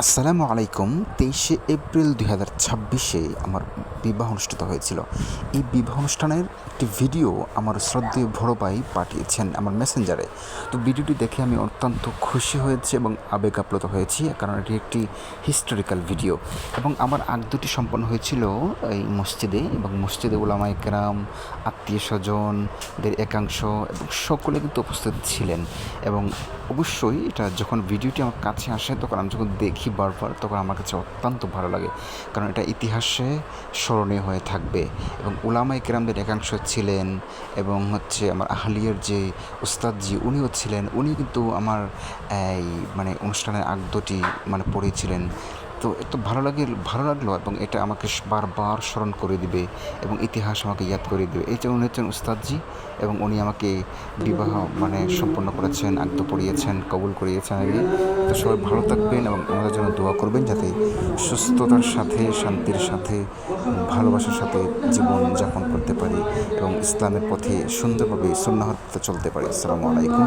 আসসালামু আলাইকুম। 23শে এপ্রিল 2026-এ আমার বিবাহ অনুষ্ঠিত হয়েছিল। এই বিবাহ অনুষ্ঠানের একটি ভিডিও আমার শ্রদ্ধেয় বড় ভাই পাঠিয়েছেন আমার মেসেঞ্জারে। তো ভিডিওটি দেখে আমি অত্যন্ত খুশি হয়েছি এবং আবেগ আপ্লুত হয়েছি, কারণ এটি একটি হিস্টোরিক্যাল ভিডিও। এবং আমার আগদুটি সম্পন্ন হয়েছিল এই মসজিদে, এবং মসজিদে উলামায়ে কেরাম, আত্মীয়স্বজনদের একাংশ এবং সকলে কিন্তু উপস্থিত ছিলেন। এবং অবশ্যই এটা যখন ভিডিওটি আমার কাছে আসে, তখন আমি যখন দেখি বারবার, তখন আমার কাছে অত্যন্ত ভালো লাগে, কারণ এটা ইতিহাসে স্মরণীয় হয়ে থাকবে। এবং উলামায়ে কেরামদের একাংশ ছিলেন, এবং আমার আহলিয়ার যে উস্তাদজি উনিও ছিলেন। উনি কিন্তু আমার এই অনুষ্ঠানের আগদটি পড়েছিলেন। তো এত ভালো লাগলো, এবং এটা আমাকে বারবার স্মরণ করে দিবে এবং ইতিহাস আমাকে ইয়াদ করে দেবে। এই যে উনি হচ্ছেন উস্তাদজি, এবং উনি আমাকে বিবাহ সম্পন্ন করেছেন, আগদ পড়িয়েছেন, কবুল করিয়েছেন আগে। তো সবাই ভালো থাকবেন এবং আমাদের জন্য দোয়া করবেন, যাতে সুস্থতার সাথে, শান্তির সাথে, ভালোবাসার সাথে জীবন যাপন করতে পারি এবং ইসলামের পথে সুন্দরভাবে সুন্নাহর পথে চলতে পারি। আসসালামু আলাইকুম।